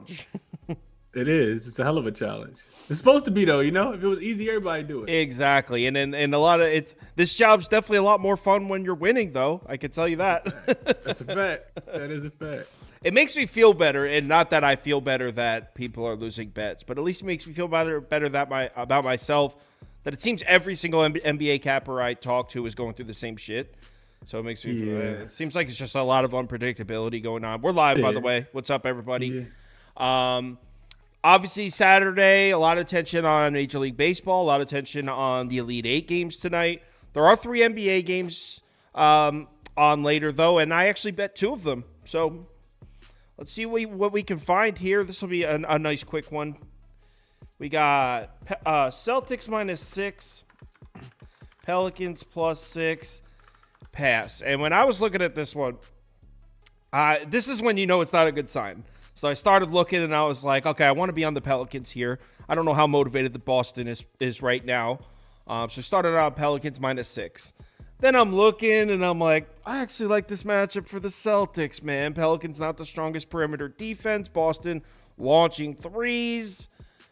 challenge. It is. It's a hell of a challenge. It's supposed to be though, you know. If it was easy, everybody do it. Exactly. And a lot of this job's definitely a lot more fun when you're winning though. I can tell you That's a fact. that. That's a fact. That is a fact. It makes me feel better, and not that I feel better that people are losing bets, but at least it makes me feel better that about myself. That it seems every single NBA capper I talk to is going through the same shit. So it makes me feel. It seems like it's just a lot of unpredictability going on. We're live, by the way. What's up, everybody? Yeah. Obviously, Saturday, a lot of attention on Major League Baseball, a lot of attention on the Elite Eight games tonight. There are 3 NBA games on later, though, and I actually bet 2 of them. So let's see what we can find here. This will be a nice quick one. We got Celtics -6, Pelicans +6, pass. And when I was looking at this one, this is when you know it's not a good sign. So I started looking and I was like, okay, I want to be on the Pelicans here. I don't know how motivated the Boston is right now. So I started on Pelicans -6. Then I'm looking and I'm like, I actually like this matchup for the Celtics, man. Pelicans not the strongest perimeter defense. Boston launching threes.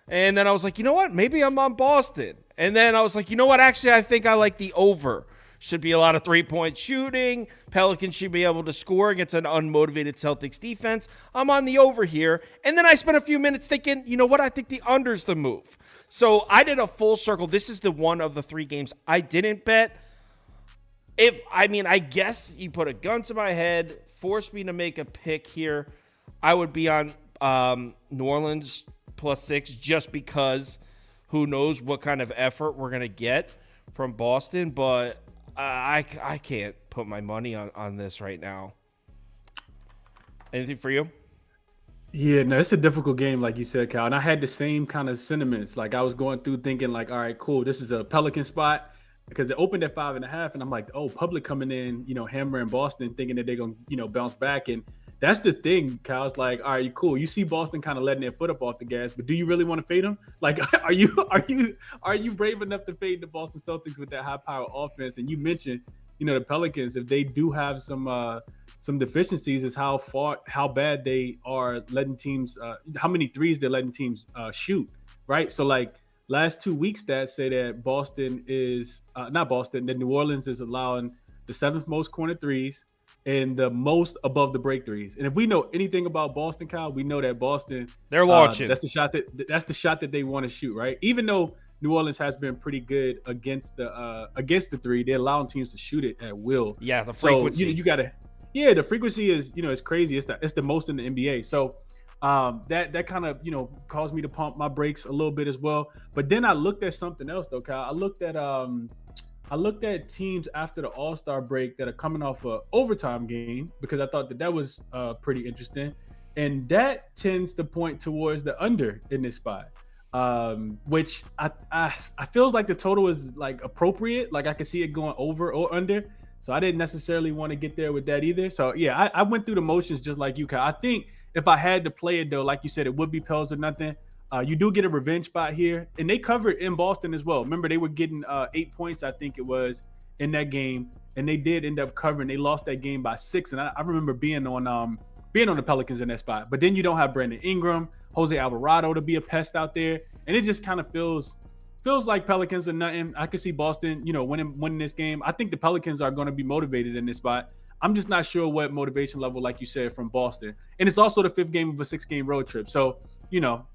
And then I was like, you know what? Maybe I'm on Boston. And then I was like, you know what? Actually, I think I like the over. Should be a lot of three-point shooting. Pelicans should be able to score against an unmotivated Celtics defense. I'm on the over here. And then I spent a few minutes thinking, you know what? I think the under's the move. So I did a full circle. This is the one of the 3 games I didn't bet. I guess you put a gun to my head, force me to make a pick here, I would be on New Orleans +6 just because who knows what kind of effort we're going to get from Boston. But I can't put my money on this right now. Anything for you? Yeah, no, it's a difficult game, like you said, Cal. And I had the same kind of sentiments. Like I was going through thinking, like, all right, cool, this is a Pelican spot because it opened at 5.5, and I'm like, oh, public coming in, hammering Boston, thinking that they're gonna, bounce back. And that's the thing, Cal. It's like, all right, cool. You see Boston kind of letting their foot up off the gas, but do you really want to fade them? Like, are you brave enough to fade the Boston Celtics with that high power offense? And you mentioned, the Pelicans, if they do have some deficiencies, is how bad they are letting teams, how many threes they're letting teams shoot, right? So like last 2 weeks stats say that that New Orleans is allowing the 7th most corner threes and the most above the break threes. And if we know anything about Boston, Kyle, we know that Boston, they're launching. That's the shot that they want to shoot, right? Even though New Orleans has been pretty good against the three, they're allowing teams to shoot it at will. Yeah, the frequency. So you gotta. Yeah, the frequency is, it's crazy. It's the most in the NBA. So that kind of, caused me to pump my brakes a little bit as well. But then I looked at something else though, Kyle. I looked at teams after the All-Star break that are coming off a overtime game because I thought that was pretty interesting. And that tends to point towards the under in this spot. Which I feels like the total is like appropriate. Like I could see it going over or under. So I didn't necessarily want to get there with that either. So yeah, I went through the motions just like you, Kyle. I think if I had to play it though, like you said, it would be Pels or nothing. You do get a revenge spot here, and they covered in Boston as well. Remember, they were getting 8 points, I think it was, in that game, and they did end up covering. They lost that game by 6, and I remember being on the Pelicans in that spot. But then you don't have Brandon Ingram, Jose Alvarado to be a pest out there, and it just kind of feels like Pelicans are nothing. I could see Boston, winning this game. I think the Pelicans are going to be motivated in this spot. I'm just not sure what motivation level, like you said, from Boston. And it's also the 5th game of a 6-game road trip. So,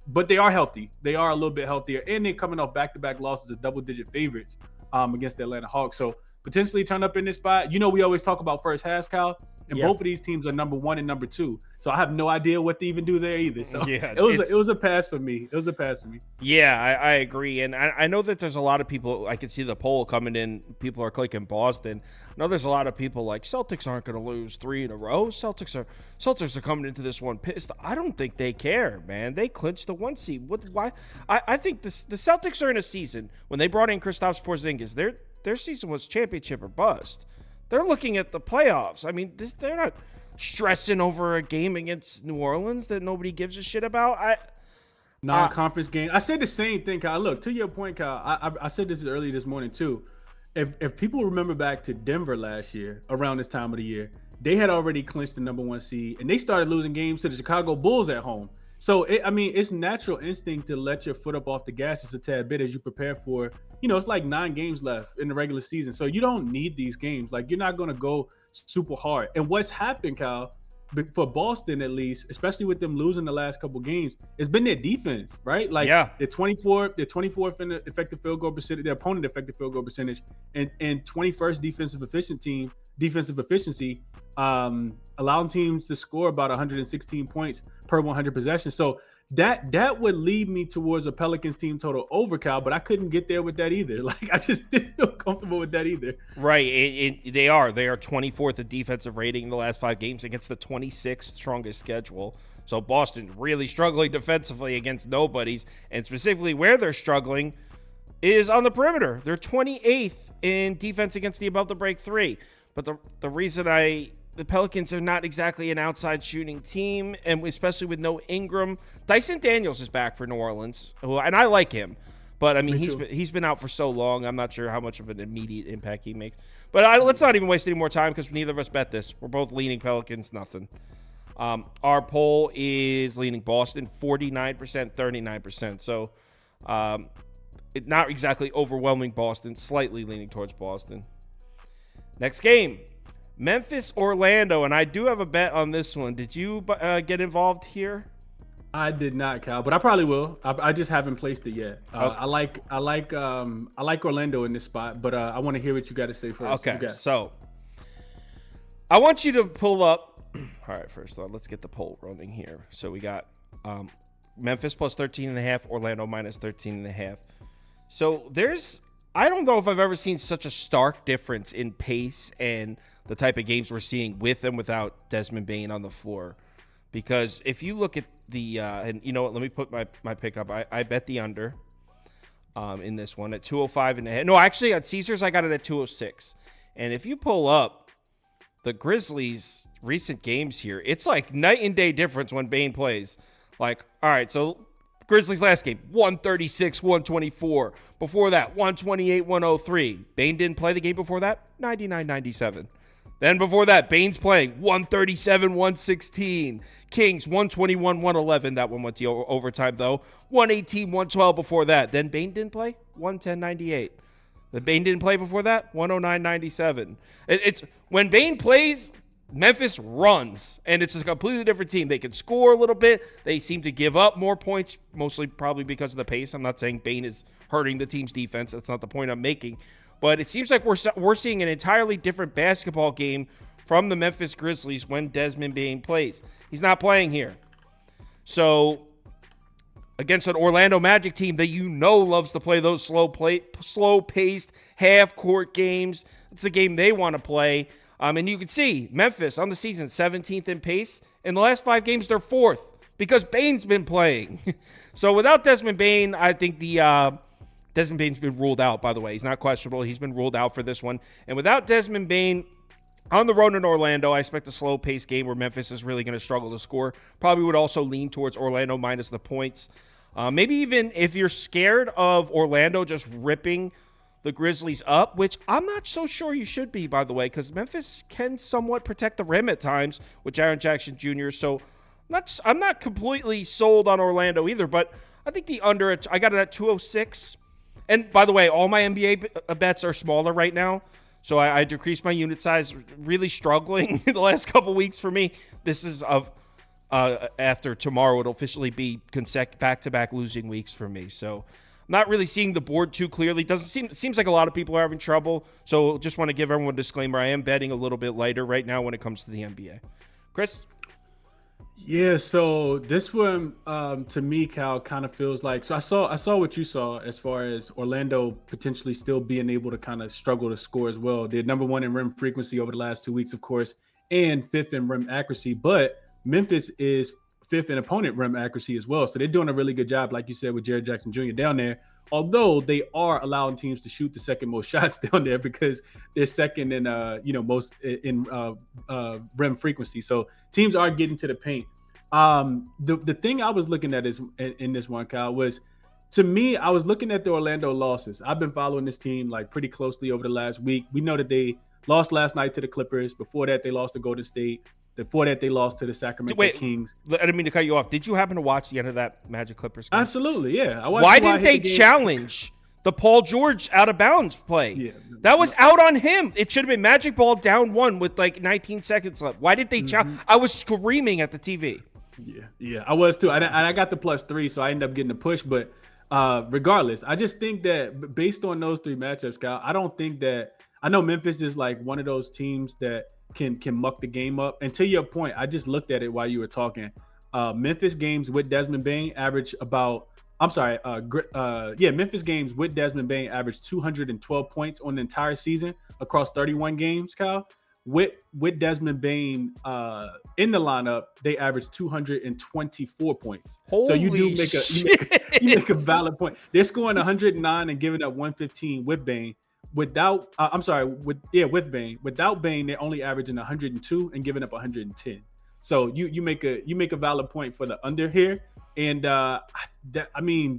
but they are healthy. They are a little bit healthier. And they're coming off back-to-back losses of double-digit favorites against the Atlanta Hawks. So potentially turn up in this spot. We always talk about first half, Kyle. And both of these teams are number 1 and number 2. So I have no idea what to even do there either. So yeah, it was a pass for me. Yeah, I agree. And I know that there's a lot of people, I can see the poll coming in. People are clicking Boston. I know there's a lot of people like Celtics aren't going to lose 3 in a row. Celtics are coming into this one pissed. I don't think they care, man. They clinched the 1 seed. Why? I think the Celtics are in a season when they brought in Kristaps Porzingis. Their season was championship or bust. They're looking at the playoffs. I mean, they're not stressing over a game against New Orleans that nobody gives a shit about. Non-conference game. I said the same thing, Kyle. Look, to your point, Kyle, I said this early this morning too. If people remember back to Denver last year, around this time of the year, they had already clinched the number 1 seed, and they started losing games to the Chicago Bulls at home. So it's natural instinct to let your foot up off the gas just a tad bit as you prepare for. It's like 9 games left in the regular season, so you don't need these games. Like you're not going to go super hard. And what's happened, Kyle, for Boston at least, especially with them losing the last couple games, it's been their defense, right? Like they're 24th in the effective field goal percentage, their opponent effective field goal percentage, and 21st defensive efficiency, allowing teams to score about 116 points per 100 possessions. So that would lead me towards a Pelicans team total over, Cal, but I couldn't get there with that either. Like I just didn't feel comfortable with that either. Right. They are 24th in defensive rating in the last 5 games against the 26th strongest schedule. So Boston really struggling defensively against nobodies, and specifically where they're struggling is on the perimeter. They're 28th in defense against the above the break 3. But the reason the Pelicans are not exactly an outside shooting team, and especially with no Ingram. Dyson Daniels is back for New Orleans, and I like him. But, I mean, he's been out for so long, I'm not sure how much of an immediate impact he makes. But let's not even waste any more time because neither of us bet this. We're both leaning Pelicans, nothing. Our poll is leaning Boston, 49%, 39%. So, not exactly overwhelming Boston, slightly leaning towards Boston. Next game, Memphis, Orlando, and I do have a bet on this one. Did you get involved here? I did not, Cal, but I probably will. I just haven't placed it yet. Okay. I like Orlando in this spot, but I want to hear what you got to say first. Okay, so I want you to pull up. All right, first off, let's get the poll running here. So we got Memphis plus 13.5, Orlando minus 13.5. So I don't know if I've ever seen such a stark difference in pace and the type of games we're seeing with and without Desmond Bane on the floor. Because if you look at the, and you know what, let me put my pick up. I bet the under in this one at 205.5. No, actually at Caesars, I got it at 206. And if you pull up the Grizzlies' recent games here, it's like night and day difference when Bane plays. Like, all right, so Grizzlies last game, 136, 124. Before that, 128, 103. Bane didn't play the game before that, 99-97. Then before that, Bane's playing 137, 116. Kings, 121, 111. That one went to overtime, though. 118, 112 before that. Then Bane didn't play, 110, 98. The Bane didn't play before that, 109, 97. It's when Bane plays, Memphis runs, and it's a completely different team. They can score a little bit. They seem to give up more points, mostly probably because of the pace. I'm not saying Bane is hurting the team's defense. That's not the point I'm making. But it seems like we're seeing an entirely different basketball game from the Memphis Grizzlies when Desmond Bane plays. He's not playing here. So against an Orlando Magic team that loves to play those slow-paced, half-court games, it's the game they want to play. And you can see Memphis on the season, 17th in pace. In the last 5 games, they're 4th because Bane's been playing. So without Desmond Bane, I think Desmond Bane's been ruled out, by the way. He's not questionable. He's been ruled out for this one. And without Desmond Bane on the road in Orlando, I expect a slow-paced game where Memphis is really going to struggle to score. Probably would also lean towards Orlando minus the points. Maybe even if you're scared of Orlando just ripping the Grizzlies up, which I'm not so sure you should be, by the way, because Memphis can somewhat protect the rim at times with Jaren Jackson Jr., so I'm not completely sold on Orlando either, but I think the under, I got it at 206. And by the way, all my NBA bets are smaller right now, so I decreased my unit size, really struggling in the last couple weeks for me. This is after tomorrow, it'll officially be back-to-back losing weeks for me, so not really seeing the board too clearly. Seems like a lot of people are having trouble. So just want to give everyone a disclaimer. I am betting a little bit lighter right now when it comes to the NBA. Chris? Yeah, so this one to me, Cal, kind of feels like, so I saw what you saw as far as Orlando potentially still being able to kind of struggle to score as well. They're number 1 in rim frequency over the last 2 weeks, of course, and 5th in rim accuracy. But Memphis is 5th in opponent rim accuracy as well. So they're doing a really good job, like you said, with Jaren Jackson Jr. down there. Although they are allowing teams to shoot the second most shots down there because they're second in most in rim frequency. So teams are getting to the paint. The thing I was looking at is in this one, Kyle, was, to me, I was looking at the Orlando losses. I've been following this team like pretty closely over the last week. We know that they lost last night to the Clippers. Before that, they lost to Golden State. Before that, they lost to the Sacramento Kings. I didn't mean to cut you off. Did you happen to watch the end of that Magic Clippers game? Absolutely, yeah. Why didn't they challenge the Paul George out of bounds play? Yeah, that was out on him. It should have been Magic ball down 1 with like 19 seconds left. Why did they challenge? I was screaming at the TV. Yeah, I was too. I got the +3, so I ended up getting the push. But regardless, I just think that based on those 3 matchups, Kyle, I don't think that I know Memphis is like one of those teams that can muck the game up. And to your point, I just looked at it while you were talking. Memphis games with Desmond Bane average about. Memphis games with Desmond Bane averaged 212 points on the entire season across 31 games, Kyle. With Desmond Bane in the lineup, they averaged 224 points. Holy so you do make a valid point. They're scoring 109 and giving up 115 with Bane. With Bane. Without Bane, they're only averaging 102 and giving up 110. So you make a valid point for the under here. And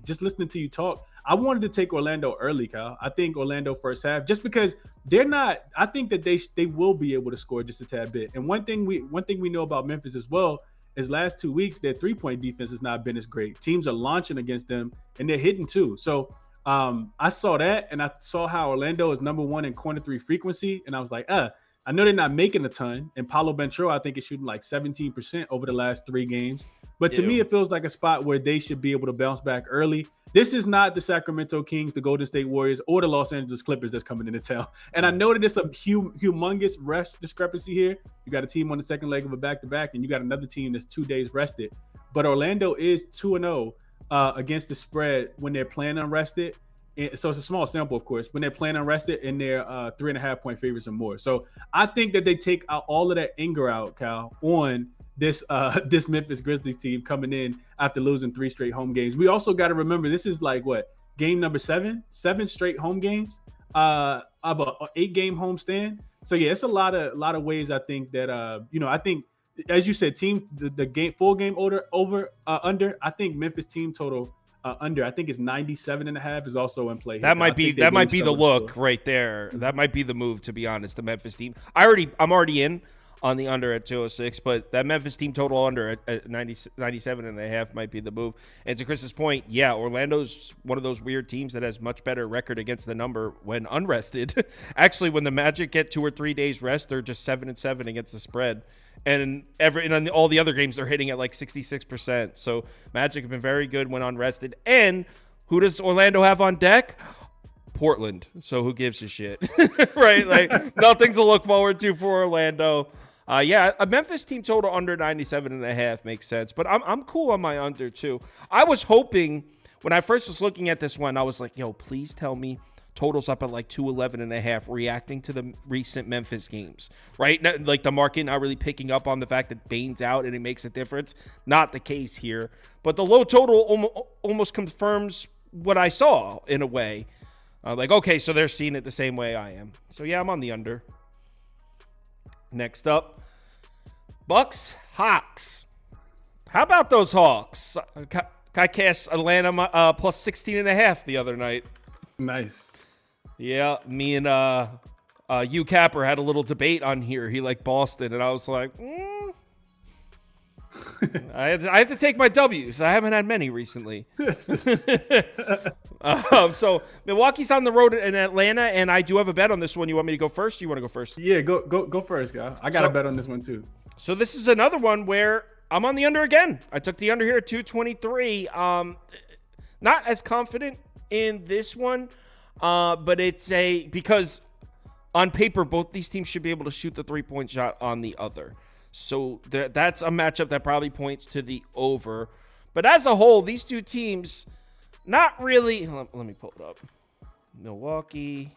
just listening to you talk, I wanted to take Orlando early, Kyle. I think Orlando first half, just because they're not. I think that they will be able to score just a tad bit. And one thing we know about Memphis as well is last 2 weeks their 3-point defense has not been as great. Teams are launching against them and they're hitting too. So I saw that and I saw how Orlando is number 1 in corner 3 frequency, and I was like, I know they're not making a ton, and Paolo Banchero, I think, is shooting like 17% over the last 3 games. But to me, it feels like a spot where they should be able to bounce back early. This is not the Sacramento Kings, the Golden State Warriors, or the Los Angeles Clippers that's coming into town. And I know that it's a humongous rest discrepancy here. You got a team on the second leg of a back-to-back, and you got another team that's 2 days rested. But Orlando is 2-0 against the spread when they're playing unrested. So it's a small sample, of course, when they're playing unrested and they're 3.5-point favorites or more. So I think that they take out all of that anger out, Kyle, on this Memphis Grizzlies team coming in after losing 3 straight home games. We also got to remember this is like game number 7 straight home games of a 8-game homestand. So yeah, it's a lot of ways I think that I think, as you said, the game full game over under. I think Memphis team total. Under, I think it's 97.5 is also in play. That might be the look right there. That might be the move, to be honest. The Memphis team. I'm already in on the under at 206, but that Memphis team total under at 97.5 might be the move. And to Chris's point, yeah, Orlando's one of those weird teams that has much better record against the number when unrested. Actually, when the Magic get 2 or 3 days rest, they're just 7-7 against the spread. And on all the other games, they're hitting at like 66%. So Magic have been very good when unrested. And who does Orlando have on deck? Portland. So who gives a shit? Right? Like nothing to look forward to for Orlando. A Memphis team total under 97.5 makes sense. But I'm cool on my under too. I was hoping when I first was looking at this one, I was like, yo, please tell me totals up at like 211.5, reacting to the recent Memphis games, right? Like the market not really picking up on the fact that Bane's out and it makes a difference. Not the case here. But the low total almost confirms what I saw in a way. Okay, so they're seeing it the same way I am. So yeah, I'm on the under. Next up, Bucks, Hawks. How about those Hawks? I cast Atlanta plus 16.5 the other night. Nice. Yeah, me and Hugh Capper had a little debate on here. He liked Boston, and I was like, I have to take my W's. I haven't had many recently. So Milwaukee's on the road in Atlanta, and I do have a bet on this one. You want me to go first? Or you want to go first? Yeah, go first, guy. I got a bet on this one too. So this is another one where I'm on the under again. I took the under here at 223. Not as confident in this one. But because on paper, both these teams should be able to shoot the 3-point shot on the other. So that's a matchup that probably points to the over. But as a whole, these two teams, not really. Let me pull it up. Milwaukee,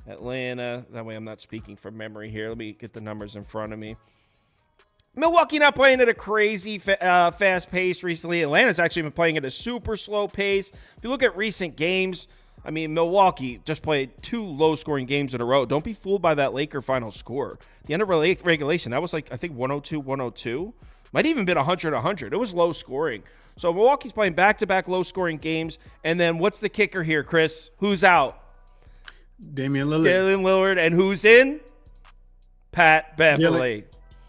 Atlanta. That way I'm not speaking from memory here. Let me get the numbers in front of me. Milwaukee not playing at a crazy fast pace recently. Atlanta's actually been playing at a super slow pace. If you look at recent games, I mean, Milwaukee just played 2 low-scoring games in a row. Don't be fooled by that Laker final score. The end of regulation, that was like, I think, 102-102. Might even been 100-100. It was low-scoring. So Milwaukee's playing back-to-back low-scoring games. And then what's the kicker here, Chris? Who's out? Damian Lillard. And who's in? Pat Beverly.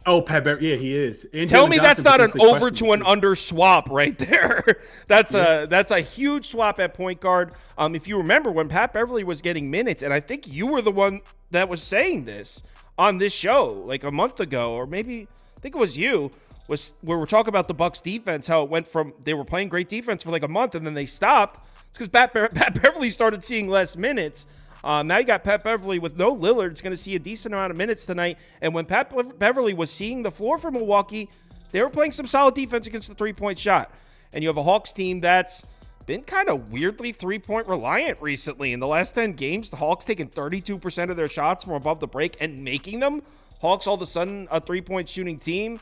Oh, yeah, he is. And Tell Jalen me that's Johnson not an potentially over to questionable, an too. under swap right there. That's a huge swap at point guard. If you remember when Pat Beverly was getting minutes, and I think you were the one that was saying this on this show like a month ago, or maybe I think it was you, was where we're talking about the Bucks defense, how it went from they were playing great defense for like a month and then they stopped. It's because Pat Beverly started seeing less minutes. Now you got Pat Beverly with no Lillard. It's going to see a decent amount of minutes tonight. And when Pat Beverly was seeing the floor for Milwaukee, they were playing some solid defense against the three-point shot. And you have a Hawks team that's been kind of weirdly three-point reliant recently. In the last 10 games, the Hawks taking 32% of their shots from above the break and making them. Hawks all of a sudden a three-point shooting team.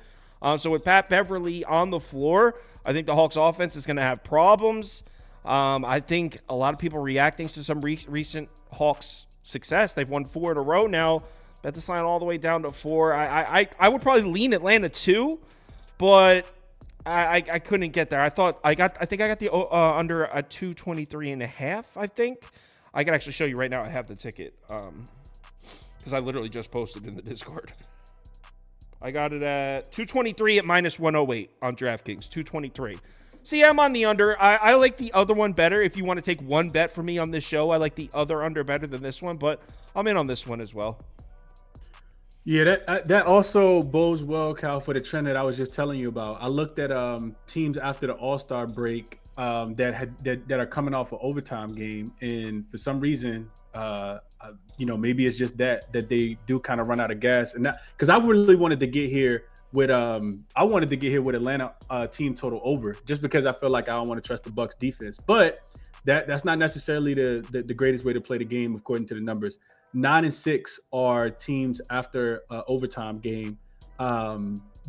So with Pat Beverly on the floor, I think the Hawks offense is going to have problems. I think a lot of people reacting to some recent Hawks success. They've won 4 in a row now. Bet the line all the way down to 4. I would probably lean Atlanta 2, but I couldn't get there. I think I got the under a 223.5. I think I can actually show you right now. I have the ticket because I literally just posted in the Discord. I got it at 223 at minus 108 on DraftKings. 223. See, I'm on the under. I like the other one better. If you want to take one bet for me on this show, I like the other under better than this one, but I'm in on this one as well. Yeah, that also bodes well, Cal, for the trend that I was just telling you about. I looked at teams after the All-Star break that are coming off an overtime game, and for some reason, maybe it's just that they do kind of run out of gas, and that because I really wanted to get here with Atlanta team total over, just because I feel like I don't want to trust the Bucks defense, but that's not necessarily the greatest way to play the game according to the numbers. 9-6 are teams after overtime game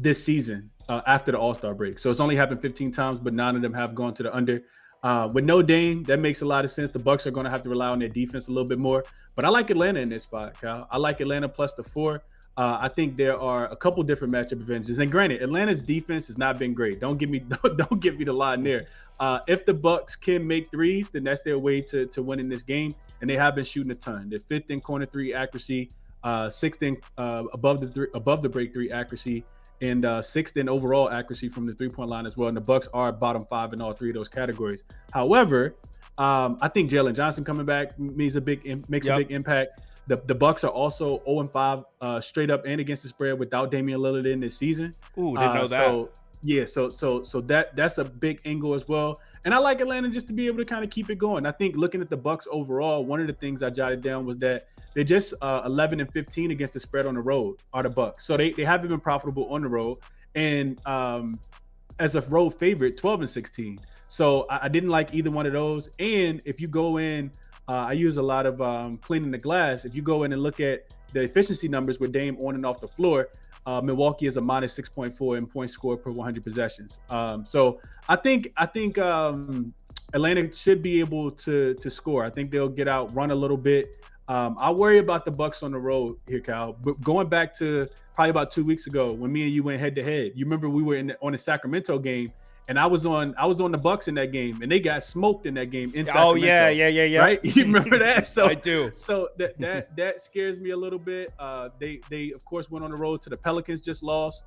this season after the All-Star break. So it's only happened 15 times, but 9 of them have gone to the under. With no Dame, that makes a lot of sense. The Bucks are going to have to rely on their defense a little bit more. But I like Atlanta in this spot, Kyle. I like Atlanta plus the 4. I think there are a couple different matchup advantages. And granted, Atlanta's defense has not been great. Don't give me the line there. If the Bucks can make threes, then that's their way to winning this game. And they have been shooting a ton. They're 5th in corner 3 accuracy, 6th in above the break 3 accuracy, and 6th in overall accuracy from the 3-point line as well. And the Bucks are bottom 5 in all 3 of those categories. However, I think Jalen Johnson coming back makes a big impact. The Bucks are also 0-5 straight up and against the spread without Damian Lillard in this season. Ooh, didn't know that. So yeah, so that's a big angle as well. And I like Atlanta just to be able to kind of keep it going. I think looking at the Bucks overall, one of the things I jotted down was that they're just 11-15 against the spread on the road are the Bucks. So they haven't been profitable on the road. And as a road favorite, 12-16. So I didn't like either one of those. And if you go in, I use a lot of cleaning the glass. If you go in and look at the efficiency numbers with Dame on and off the floor, Milwaukee is a minus 6.4 in points scored per 100 possessions. So I think Atlanta should be able to score. I think they'll get out, run a little bit. I worry about the Bucks on the road here, Cal. But going back to probably about 2 weeks ago when me and you went head to head, you remember we were on the Sacramento game, and I was on the Bucks in that game, and they got smoked in that game in Sacramento. Oh yeah. Right? You remember that? So I do. So that scares me a little bit. They of course went on the road to the Pelicans, just lost.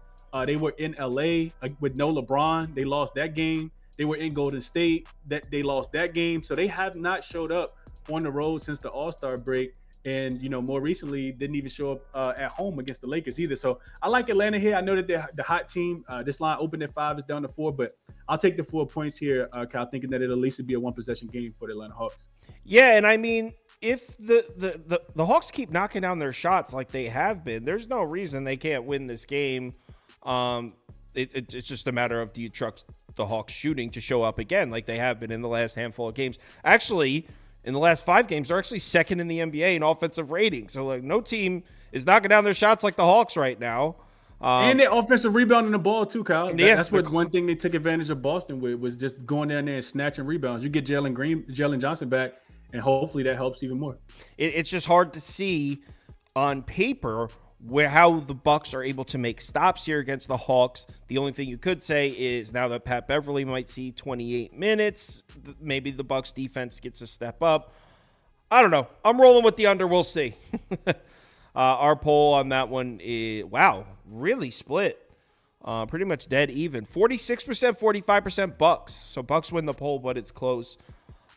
They were in LA with no LeBron. They lost that game. They were in Golden State. They lost that game. So they have not showed up on the road since the All-Star break. And, more recently, didn't even show up at home against the Lakers either. So I like Atlanta here. I know that they're the hot team. This line opened at 5, is down to 4, but I'll take the 4 points here, Kyle, thinking that it'll at least be a one-possession game for the Atlanta Hawks. Yeah, and I mean, if the Hawks keep knocking down their shots like they have been, there's no reason they can't win this game. It's just a matter of, do you trust the Hawks shooting to show up again like they have been in the last handful of games? Actually, in the last 5 games, they're actually second in the NBA in offensive rating. So, like, no team is knocking down their shots like the Hawks right now. And their offensive rebounding the ball, too, Kyle. That's what one thing they took advantage of Boston with, was just going down there and snatching rebounds. You get Jalen Johnson back, and hopefully that helps even more. It's just hard to see on paper how the Bucks are able to make stops here against the Hawks. The only thing you could say is now that Pat Beverly might see 28 minutes, maybe the Bucks defense gets a step up. I don't know. I'm rolling with the under. We'll see. Our poll on that one is, wow, really split. Pretty much dead even. 46%, 45% Bucks. So Bucks win the poll, but it's close.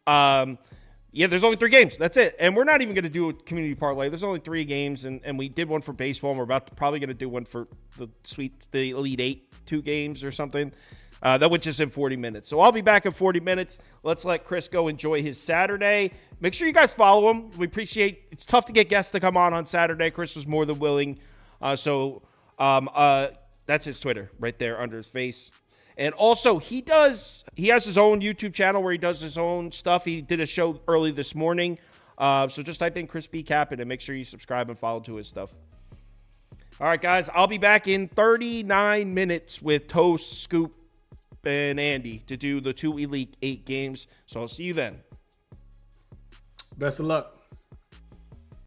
Yeah, there's only 3 games. That's it. And we're not even going to do a community parlay. There's only 3 games, and we did one for baseball, and we're probably going to do one for the Elite 8, 2 games or something. That went just in 40 minutes. So I'll be back in 40 minutes. Let's let Chris go enjoy his Saturday. Make sure you guys follow him. We appreciate it's tough to get guests to come on Saturday. Chris was more than willing. So that's his Twitter right there under his face. And also, he has his own YouTube channel where he does his own stuff. He did a show early this morning. So just type in Chris B. Captain and make sure you subscribe and follow to his stuff. All right, guys. I'll be back in 39 minutes with Toast, Scoop, and Andy to do the 2 Elite 8 games. So I'll see you then. Best of luck.